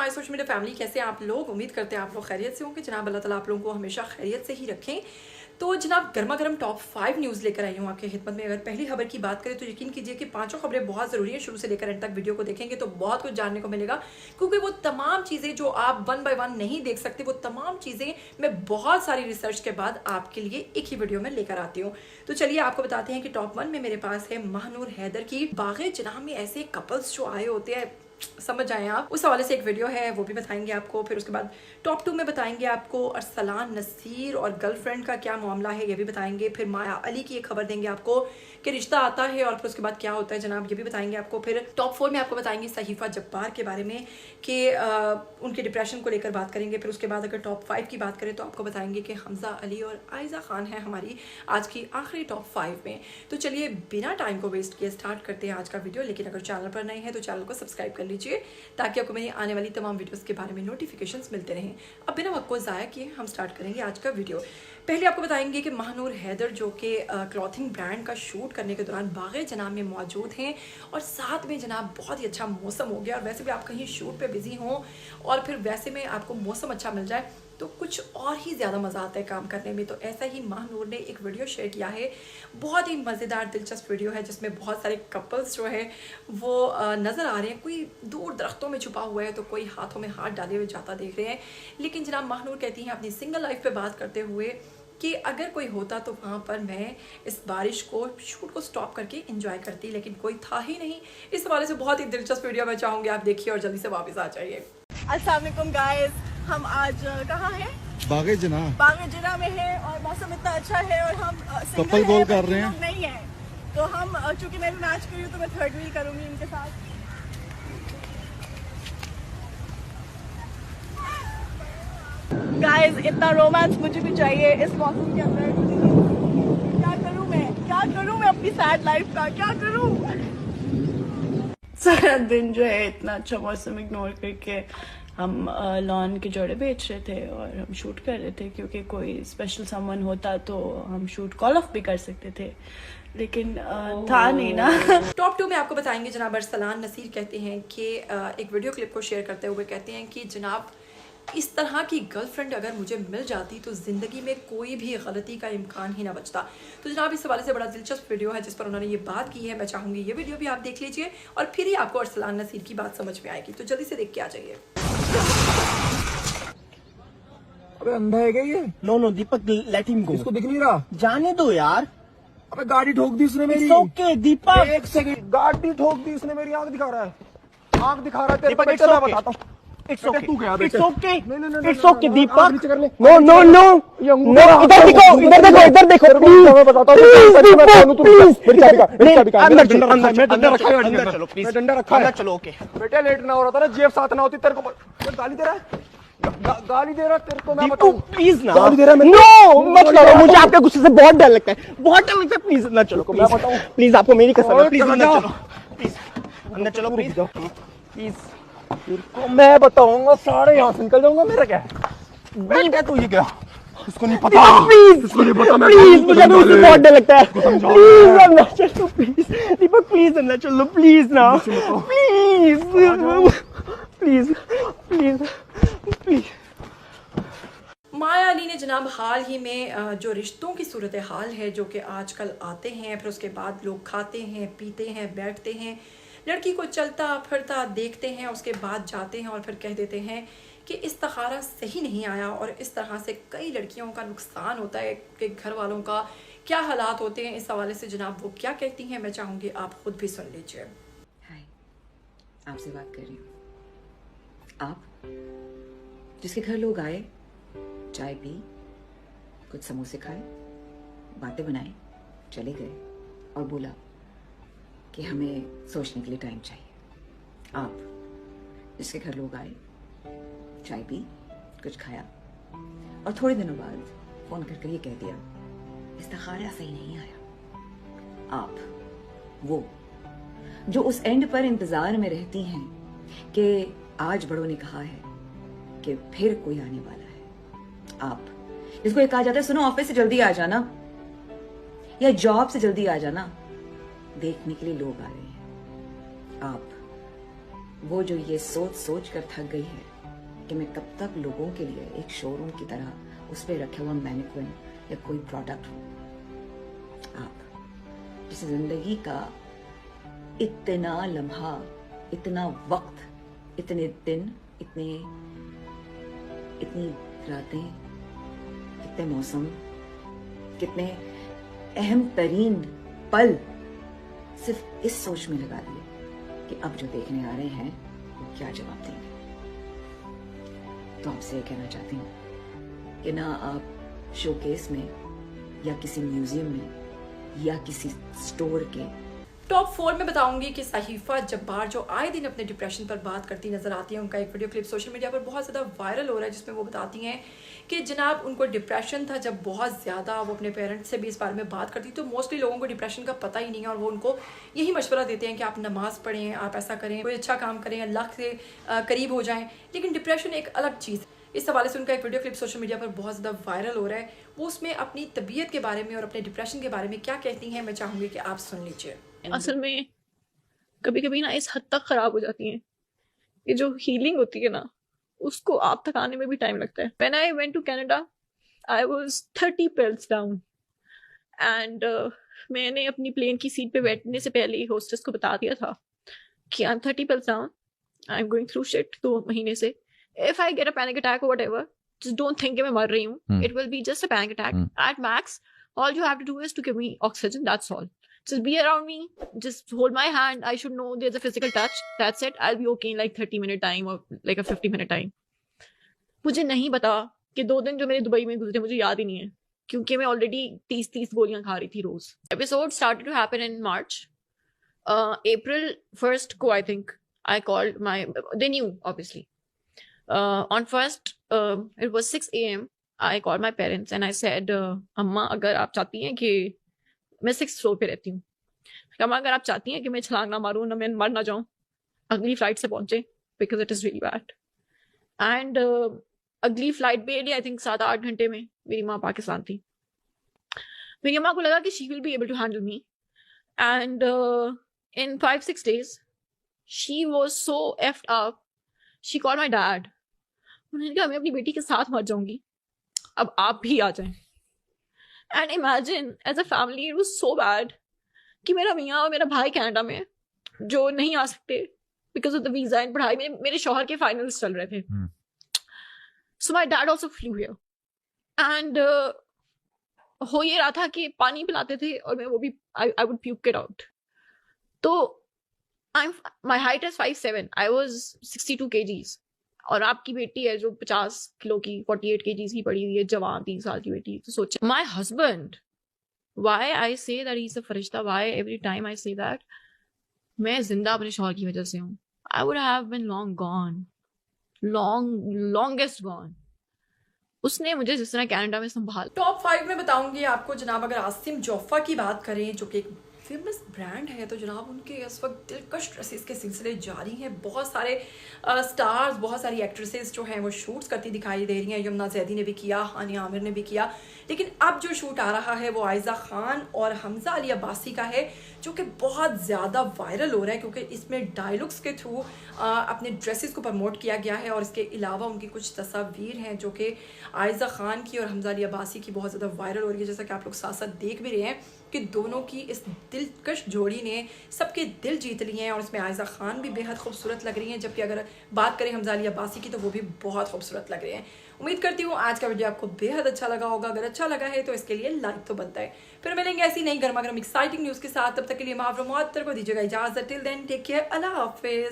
My social media family, कैसे आप लोग? उम्मीद करते हैं आप लोग खैरियत से होंगे। जनाब अल्लाह ताला आप लोगों को हमेशा खैरियत से ही रखें। तो जनाब गर्मा गर्म टॉप 5 न्यूज़ लेकर आई हूँ आपके खिदमत में। अगर पहली खबर की बात करें तो यकीन कीजिए कि पांचों खबरें बहुत ज़रूरी है। शुरू से लेकर एंड तक वीडियो को देखेंगे तो बहुत कुछ जानने को मिलेगा, क्योंकि वो तमाम चीज़ें जो आप वन बाय वन नहीं देख सकते, वो तमाम चीज़ें मैं बहुत सारी रिसर्च के बाद आपके लिए एक ही वीडियो में लेकर आती हूँ। तो चलिए आपको बताते हैं कि टॉप 1 में मेरे पास है महानूर हैदर की बाग़े जनाब में ऐसे कपल्स जो आए होते हैं, समझ जाएं आप, उस हवाले से एक वीडियो है, वो भी बताएंगे आपको। फिर उसके बाद टॉप 2 में बताएंगे आपको अरसलान नसीर और गर्लफ्रेंड का क्या मामला है, ये भी बताएंगे। फिर माया अली की एक खबर देंगे आपको कि रिश्ता आता है और फिर उसके बाद क्या होता है जनाब, ये भी बताएंगे आपको। फिर टॉप 4 में आपको बताएंगे सहीफा जब्बार के बारे में कि उनके डिप्रेशन को लेकर बात करेंगे। फिर उसके बाद अगर टॉप 5 की बात करें तो आपको बताएंगे कि हमजा अली और आयजा खान है हमारी आज की आखिरी टॉप 5 में। तो चलिए बिना टाइम को वेस्ट किए स्टार्ट करते हैं आज का वीडियो। लेकिन अगर चैनल पर नए हैं तो चैनल को सब्सक्राइब कर लीजिए ताकि आपको मेरी आने वाली तमाम वीडियोस के बारे में नोटिफिकेशंस मिलते रहें। अब बिना वक्त को ज़ाया किए हम स्टार्ट करेंगे आज का वीडियो। पहले आपको बताएंगे कि महानूर हैदर जो कि क्लॉथिंग ब्रांड का शूट करने के दौरान बाग़े जनाब में मौजूद हैं और साथ में जनाब बहुत ही अच्छा मौसम हो गया, और वैसे भी आप कहीं शूट पे बिजी हों और फिर वैसे में आपको मौसम अच्छा मिल जाए तो कुछ और ही ज़्यादा मज़ा आता है काम करने में। तो ऐसा ही महानूर ने एक वीडियो शेयर किया है, बहुत ही मज़ेदार दिलचस्प वीडियो है जिसमें बहुत सारे कपल्स जो है वो नज़र आ रहे हैं। कोई दूर दरख्तों में छुपा हुआ है तो कोई हाथों में हाथ डाले हुए जाता देख रहे हैं। लेकिन जनाब महानूर कहती हैं अपनी सिंगल लाइफ पे बात करते हुए कि अगर कोई होता तो वहाँ पर मैं इस बारिश को शूट को स्टॉप करके एंजॉय करती, लेकिन कोई था ही नहीं। इस हवाले से बहुत ही दिलचस्प वीडियो मैं चाहूँगी आप देखिए और जल्दी से वापस आ जाइए। अस्सलाम वालेकुम गाइस, हम आज कहाँ हैं? बाग़े जना में हैं और मौसम इतना अच्छा है और हम कपल गोल कर रहे हैं। नहीं है तो हम, चूंकि मैं भी मैच कर रही हूँ तो मैं थर्ड व्हील करूँगी इनके साथ। गाइस इतना रोमांस मुझे भी चाहिए इस मौसम के अंदर। क्या करूँ मैं अपनी सैड लाइफ का, क्या करूँ? सारा दिन जो है इतना अच्छा मौसम इग्नोर करके हम लॉन के जोड़े बेच रहे थे और हम शूट कर रहे थे, क्योंकि कोई स्पेशल समवन होता तो हम शूट कॉल ऑफ भी कर सकते थे, लेकिन था नहीं ना। टॉप 2 में आपको बताएंगे जनाब अरसलान नसीर कहते हैं कि एक वीडियो क्लिप को शेयर करते हुए कहते हैं कि जनाब इस तरह की गर्लफ्रेंड अगर मुझे मिल जाती तो ज़िंदगी में कोई भी गलती का इम्कान ही ना बचता। तो जनाब इस हवाले से बड़ा दिलचस्प वीडियो है जिस पर उन्होंने ये बात की है। मैं चाहूँगी ये वीडियो भी आप देख लीजिए और फिर ही आपको अरसलान नसीर की बात समझ में आएगी। तो जल्दी से देख के आ जाइए। अबे अंधा है क्या ये? नो दीपक, लेट हिम गो। इसको दिख नहीं रहा? जाने दो यार। अबे गाड़ी ठोक दी उसने मेरी। ओके दीपक, एक सेकंड, गाड़ी ठोक दी उसने मेरी। आंख दिखा रहा है, आंख दिखा रहा है तेरे को। दीपक, बेटा मैं बताता हूँ। इट्स ओके, तू गया इट्स बेटे। ओके, नहीं, इट्स ओके दीपक। नीचे कर ले। नो नो नो नो, इधर देखो, इधर देखो प्लीज। मैं बताता हूँ अंदर चलो प्लीज, मैं डंडा रखा है। चलो ओके बेटे लेट ना हो रहा था ना, जेब साथ ना होती तेरे को। गाली दे रहा है, गाली दे रहा तेरे को। मैं दीपू बताऊँ प्लीज ना, गाली दे रहा है। नो मत करो, मुझे आपके गुस्से से बहुत डर लगता है, बहुत डर लगता है। प्लीज ना चलो, मैं बताऊँ प्लीज, आपको मेरी कसम है, प्लीज अंदर चलो। चलो, प्लीज अंदर चलो, प्लीज प्लीज। तो मैं बताऊंगा, सारे यहाँ से निकल जाऊंगा। मेरा क्या है? मैं क्या, तू ये क्या? इसको नहीं पता, प्लीज इसको नहीं पता। मैं प्लीज, मुझे अभी उससे बहुत डर लगता है। समझाओ। प्लीज अंदर चलो, प्लीज दीपक, प्लीज अंदर चलो, प्लीज ना, प्लीज प्लीज प्लीज प्लीज। माया अली ने जनाब हाल ही में जो रिश्तों की सूरत हाल है जो कि आजकल आते हैं, फिर उसके बाद लोग खाते हैं, पीते हैं, बैठते हैं, लड़की को चलता फिरता देखते हैं, उसके बाद जाते हैं और फिर कह देते हैं कि इस्तिखारा सही नहीं आया, और इस तरह से कई लड़कियों का नुकसान होता है कि घर वालों का क्या हालात होते हैं। इस हवाले से जनाब वो क्या कहती हैं, मैं चाहूँगी आप खुद भी सुन लीजिए। हाय, आपसे बात कर रही हूँ। आप जिसके घर लोग आए, चाय पी, कुछ समोसे खाए, बातें बनाए, चले गए और बोला कि हमें सोचने के लिए टाइम चाहिए। आप जिसके घर लोग आए, चाय पी, कुछ खाया और थोड़े दिनों बाद फोन करके ये कह दिया इस्तिखारा सही नहीं आया। आप वो जो उस एंड पर इंतजार में रहती हैं कि आज बड़ों ने कहा है कि फिर कोई आने वाला है। आप जिसको ये कहा जाता है सुनो ऑफिस से जल्दी आ जाना या जॉब से जल्दी आ जाना, देखने के लिए लोग आ रहे हैं। आप वो जो ये सोच सोच कर थक गई है कि मैं कब तक लोगों के लिए एक शोरूम की तरह उस पर रखे हुआ मैनिक्विन या कोई प्रोडक्ट हूँ। आप जिस जिंदगी का इतना लम्हा, इतना वक्त, इतने दिन, इतनी रातें, कितने मौसम, कितने अहम तरीन पल सिर्फ इस सोच में लगा दिए कि अब जो देखने आ रहे हैं वो क्या जवाब देंगे। तो आपसे ये कहना चाहती हूँ कि ना आप शोकेस में या किसी म्यूजियम में या किसी स्टोर के टॉप 4 में बताऊंगी कि सहीफा जब्बार जो आए दिन अपने डिप्रेशन पर बात करती नजर आती है। उनका एक वीडियो क्लिप सोशल मीडिया पर बहुत ज़्यादा वायरल हो रहा है जिसमें वो बताती हैं कि जनाब उनको डिप्रेशन था जब बहुत ज़्यादा। वो अपने पेरेंट्स से भी इस बारे में बात करती तो मोस्टली लोगों को डिप्रेशन का पता ही नहीं है और वो उनको यही मशवरा देते हैं कि आप नमाज़ पढ़ें, आप ऐसा करें, कोई अच्छा काम करें, अल्लाह से करीब हो जाएं। लेकिन डिप्रेशन एक अलग चीज़। इस हवाले से उनका एक वीडियो क्लिप सोशल मीडिया पर बहुत ज़्यादा वायरल हो रहा है। वो उसमें अपनी तबीयत के बारे में और अपने डिप्रेशन के बारे में क्या कहती हैं, मैं चाहूँगी कि आप सुन लीजिए। असल में कभी कभी ना इस हद तक खराब हो जाती हैं कि जो हीलिंग होती है ना उसको आप तक आने में भी टाइम लगता है। When I went to Canada, I was 30 pills down and मैंने अपनी प्लेन की सीट पे बैठने से पहले ही होस्टेस को बता दिया था कि I'm 30 pills down, I'm going through shit 2 महीने से। If I get a panic attack or whatever, just don't think कि मैं मर रही हूँ। It will be just a panic attack. At max, all you have to do is to give me oxygen, that's all. Just be around me, just hold my hand. I should know there's a physical touch. That's it. I'll be okay in like 30-minute time or like a 50-minute time. मुझे नहीं पता कि 2 दिन जो मेरे Dubai में गुजरे मुझे याद ही नहीं है क्योंकि मैं ऑलरेडी 30 गोलियां खा रही थी रोज। Episode started to happen in March. April 1st को I think I called my. They knew obviously. On 1st, it was 6 a.m. I called my parents and I said, अम्मा अगर आप चाहती हैं कि मैं 6th फ्लोर पे रहती हूँ, अम्मा अगर आप चाहती हैं कि मैं छलांग ना मारूँ ना मैं मर ना जाऊँ, अगली फ्लाइट से पहुंचे because it is really bad. And अगली फ्लाइट पे आई थिंक 7-8 घंटे में मेरी माँ पाकिस्तान थी। मेरी माँ को लगा कि she will be able to handle me and in 5-6 days she was so effed up. She called my dad. उन्होंने कहा मैं अपनी बेटी के साथ मर जाऊंगी, अब आप भी आ जाएं। And imagine as a family it was so bad कि मेरा मियाँ और मेरा भाई कनाडा में जो नहीं आ सकते because of the visa and पढ़ाई में मेरे शौहर के फाइनल्स चल रहे थे। So my dad also flew here and हो ये रहा था कि पानी पिलाते थे और मैं वो भी I would puke it out. तो my height is 5'7", I was 62 kgs और आपकी बेटी है जो 50 किलो की 48 kgs की पड़ी हुई है, जवान 3 साल की बेटी। तो सोचे my husband, why I say that he's a Firishta, why every time I say that, मैं जिंदा अपने शौहर की वजह से हूँ। I would have been long gone, longest gone। उसने मुझे जिस तरह कनाडा में संभाल। टॉप 5 में बताऊंगी आपको जनाब अगर आसिम जोफा की बात करें जो कि एक फेमस ब्रांड है तो जनाब उनके इस वक्त दिलकश ड्रेसेस के सिलसिले जारी हैं। बहुत सारे स्टार्स, बहुत सारी एक्ट्रेसेस जो हैं वो शूट्स करती दिखाई दे रही हैं। यमुना जैदी ने भी किया, हानिया आमिर ने भी किया। लेकिन अब जो शूट आ रहा है वो आयजा खान और हमजा अली अब्बासी का है जो कि बहुत ज़्यादा वायरल हो रहा है क्योंकि इसमें डायलॉग्स के थ्रू अपने ड्रेसेस को प्रमोट किया गया है और इसके अलावा उनकी कुछ तस्वीर हैं जो कि आयजा खान की और हमजा अली अब्बासी की बहुत ज़्यादा वायरल हो रही है। जैसा कि आप लोग साथ साथ देख भी रहे हैं कि दोनों की इस दिलकश जोड़ी ने सबके दिल जीत लिए हैं और इसमें आयजा खान भी बेहद खूबसूरत लग रही हैं, जबकि अगर बात करें हमजा अली अब्बासी की तो वो भी बहुत खूबसूरत लग रहे हैं। उम्मीद करती हूँ आज का वीडियो आपको बेहद अच्छा लगा होगा। अगर अच्छा लगा है तो इसके लिए लाइक तो बनता है। फिर मिलेंगे ऐसी नई गर्मा गर्म एक्साइटिंग न्यूज़ के साथ, तब तक के लिए माफ़ को दीजिएगा इजाज़त। टिल देन टेक केयर, अल्लाह हाफिज़।